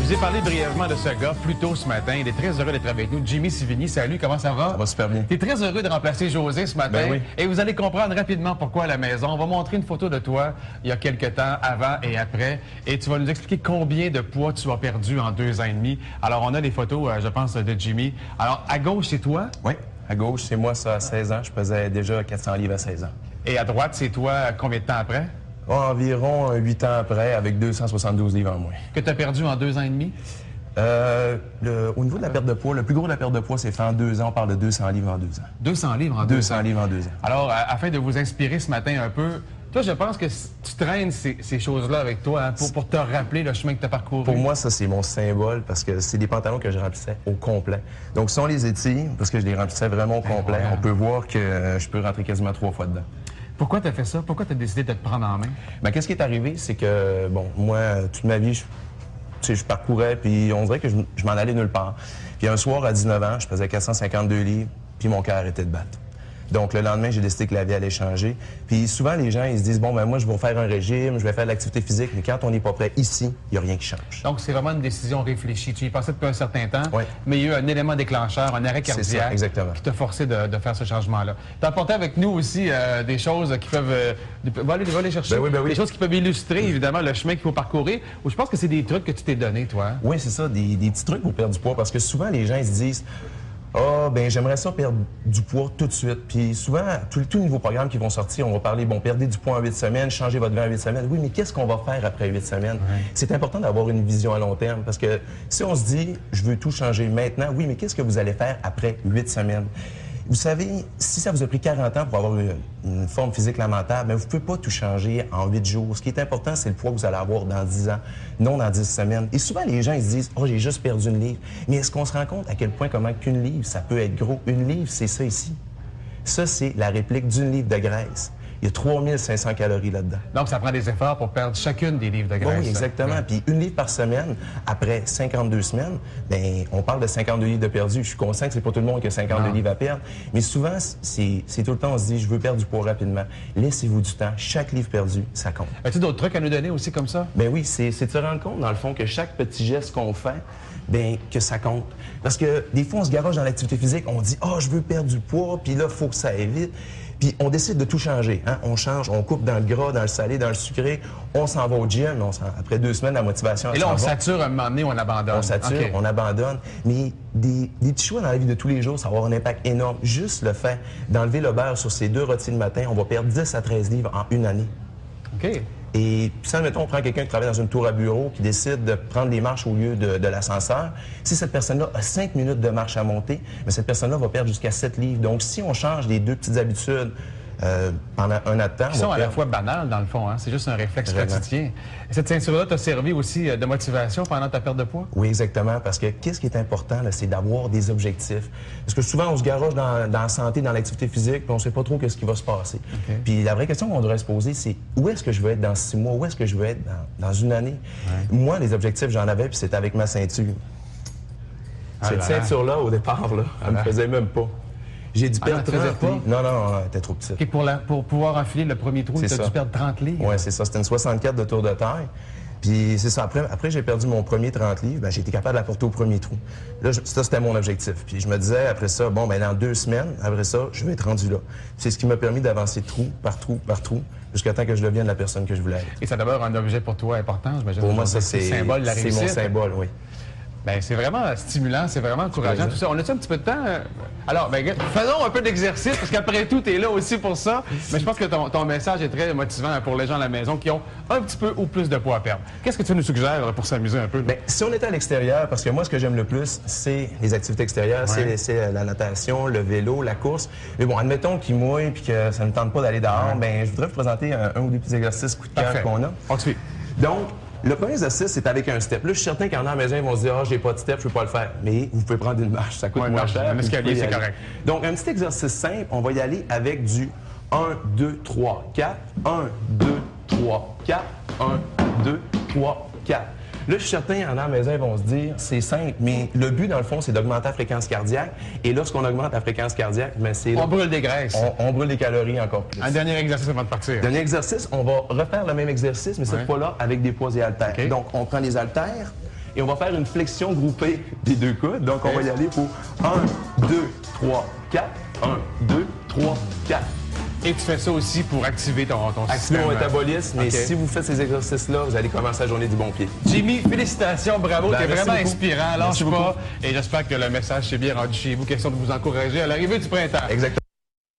vous ai parlé brièvement de ce gars plus tôt ce matin. Il est très heureux d'être avec nous. Jimmy Sivigny, salut, comment ça va? Ça va super bien. Tu es très heureux de remplacer José ce matin. Ben oui. Et vous allez comprendre rapidement pourquoi à la maison. On va montrer une photo de toi il y a quelques temps, avant et après. Et tu vas nous expliquer combien de poids tu as perdu en 2 ans et demi. Alors, on a des photos, je pense, de Jimmy. Alors, à gauche, c'est toi? Oui, à gauche, c'est moi, ça, à 16 ans. Je pesais déjà 400 livres à 16 ans. Et à droite, c'est toi, combien de temps après? Environ 8 ans après, avec 272 livres en moins. Que tu as perdu en 2 ans et demi? Au niveau de la perte de poids, le plus gros de la perte de poids, c'est fait en 2 ans. On parle de 200 livres en 2 ans. 200 livres en 2 ans? 200 livres en 2 ans. Alors, afin de vous inspirer ce matin un peu, toi, je pense que tu traînes ces choses-là avec toi hein, pour te rappeler le chemin que tu as parcouru. Pour moi, ça, c'est mon symbole parce que c'est des pantalons que je remplissais au complet. Donc, si on les étire, parce que je les remplissais vraiment au complet, on peut voir que je peux rentrer quasiment 3 fois dedans. Pourquoi tu as fait ça? Pourquoi tu as décidé de te prendre en main? Bien, qu'est-ce qui est arrivé? C'est que, bon, moi, toute ma vie, je parcourais, puis on dirait que je m'en allais nulle part. Puis un soir, à 19 ans, je pesais 452 livres, puis mon cœur arrêtait de battre. Donc, le lendemain, j'ai décidé que la vie allait changer. Puis souvent, les gens, ils se disent, bon, ben moi, je vais faire un régime, je vais faire de l'activité physique, mais quand on n'est pas prêt ici, il n'y a rien qui change. Donc, c'est vraiment une décision réfléchie. Tu y pensais depuis un certain temps, oui. Mais il y a eu un élément déclencheur, un arrêt cardiaque qui t'a forcé de faire ce changement-là. Tu as apporté avec nous aussi des choses qui peuvent... va les chercher. Ben oui. Des choses qui peuvent illustrer, évidemment, le chemin qu'il faut parcourir. Ou je pense que c'est des trucs que tu t'es donné, toi. Oui, c'est ça, des petits trucs pour perdre du poids. Parce que souvent, les gens, ils se disent... Ah, ben j'aimerais ça perdre du poids tout de suite. Puis souvent, tous les nouveaux programmes qui vont sortir, on va parler, bon, perdez du poids en 8 semaines, changez votre vie en 8 semaines. Oui, mais qu'est-ce qu'on va faire après 8 semaines? Ouais. C'est important d'avoir une vision à long terme parce que si on se dit, je veux tout changer maintenant, oui, mais qu'est-ce que vous allez faire après 8 semaines? Vous savez, si ça vous a pris 40 ans pour avoir une forme physique lamentable, bien, vous ne pouvez pas tout changer en 8 jours. Ce qui est important, c'est le poids que vous allez avoir dans 10 ans, non dans 10 semaines. Et souvent, les gens ils se disent « Oh, j'ai juste perdu une livre. » Mais est-ce qu'on se rend compte à quel point comment qu'une livre, ça peut être gros? Une livre, c'est ça ici. Ça, c'est la réplique d'une livre de graisse. Il y a 3500 calories là-dedans. Donc, ça prend des efforts pour perdre chacune des livres de graisse. Oui, exactement. Puis une livre par semaine, après 52 semaines, bien, on parle de 52 livres de perdu. Je suis conscient que c'est pas tout le monde qui a 52 livres à perdre. Mais souvent, c'est tout le temps, on se dit, je veux perdre du poids rapidement. Laissez-vous du temps. Chaque livre perdu, ça compte. As-tu d'autres trucs à nous donner aussi comme ça? Bien oui, c'est de se rendre compte, dans le fond, que chaque petit geste qu'on fait, bien, que ça compte. Parce que des fois, on se garoche dans l'activité physique, on dit, ah, je veux perdre du poids, puis là, il faut que ça aille vite. Puis on décide de tout changer. Hein? On change, on coupe dans le gras, dans le salé, dans le sucré. On s'en va au gym. Après 2 semaines, la motivation... Et là, on sature un moment donné, on abandonne. On sature, on abandonne. Mais des petits choix dans la vie de tous les jours, ça va avoir un impact énorme. Juste le fait d'enlever le beurre sur ces 2 rôtis le matin, on va perdre 10 à 13 livres en 1 année. OK. Et puis, si, admettons, on prend quelqu'un qui travaille dans une tour à bureau, qui décide de prendre les marches au lieu de l'ascenseur, si cette personne-là a 5 minutes de marche à monter, bien, cette personne-là va perdre jusqu'à 7 livres. Donc, si on change les 2 petites habitudes pendant un an de temps... Qui sont à la fois banales, dans le fond. Hein? C'est juste un réflexe quotidien. Cette ceinture-là t'a servi aussi de motivation pendant ta perte de poids? Oui, exactement. Parce que qu'est-ce qui est important, là, c'est d'avoir des objectifs. Parce que souvent, on se garoche dans la santé, dans l'activité physique, puis on ne sait pas trop ce qui va se passer. Okay. Puis la vraie question qu'on devrait se poser, c'est où est-ce que je veux être dans 6 mois? Où est-ce que je veux être dans 1 année? Ouais. Moi, les objectifs, j'en avais, puis c'était avec ma ceinture. Cette ceinture-là, au départ, là, elle ne me faisait même pas. J'ai dû perdre 30 livres. Non, elle était trop petite. Okay, pour pouvoir enfiler le premier trou, tu as dû perdre 30 livres? Oui, c'est ça. C'était une 64 de tour de taille. Puis c'est ça. Après j'ai perdu mon premier 30 livres. Bien, j'ai été capable de la porter au premier trou. Là, ça, c'était mon objectif. Puis je me disais, après ça, bon, bien, dans 2 semaines, après ça, je vais être rendu là. C'est ce qui m'a permis d'avancer trou par trou par trou, jusqu'à temps que je devienne la personne que je voulais être. Et ça demeure un objet pour toi important, j'imagine. Pour moi, ça, c'est le symbole de la réussite. C'est mon symbole, oui. Bien, c'est vraiment stimulant, c'est vraiment encourageant, tout ça. On a-tu un petit peu de temps? Alors, bien, faisons un peu d'exercice, parce qu'après tout, tu es là aussi pour ça. Mais je pense que ton message est très motivant pour les gens à la maison qui ont un petit peu ou plus de poids à perdre. Qu'est-ce que tu nous suggères pour s'amuser un peu? Bien, si on était à l'extérieur, parce que moi, ce que j'aime le plus, c'est les activités extérieures, c'est la natation, le vélo, la course. Mais bon, admettons qu'il mouille et que ça ne tente pas d'aller dehors, bien, je voudrais vous présenter un ou deux petits exercices coup de cœur qu'on a. On te suit. Donc, le premier exercice, c'est avec un step. Là, je suis certain qu'il y en a à la maison, ils vont se dire « Ah, j'ai pas de step, je peux pas le faire. » Mais vous pouvez prendre une marche, ça coûte moins cher. Un escalier, c'est correct. Donc, un petit exercice simple, on va y aller avec du 1, 2, 3, 4, 1, 2, 3, 4, 1, 2, 3, 4. Là, je suis certain, il y en a à la maison, ils vont se dire, c'est simple, mais le but, dans le fond, c'est d'augmenter la fréquence cardiaque. Et lorsqu'on augmente la fréquence cardiaque, bien, c'est... On brûle des graisses. On brûle des calories encore plus. Un dernier exercice avant de partir. Dernier exercice, on va refaire le même exercice, mais cette fois-là, avec des poids et haltères. Okay. Donc, on prend les haltères, et on va faire une flexion groupée des 2 coudes. Donc, on va y aller pour 1, 2, 3, 4. 1, 2, 3, 4. Et tu fais ça aussi pour activer ton système. Activez mon métabolisme, mais OK. si vous faites ces exercices-là, vous allez commencer la journée du bon pied. Jimmy, félicitations, bravo, Ben, t'es merci vraiment beaucoup. inspirant, Merci lâche pas. beaucoup. Et j'espère que le message s'est bien rendu chez vous, question de vous encourager à l'arrivée du printemps. Exactement.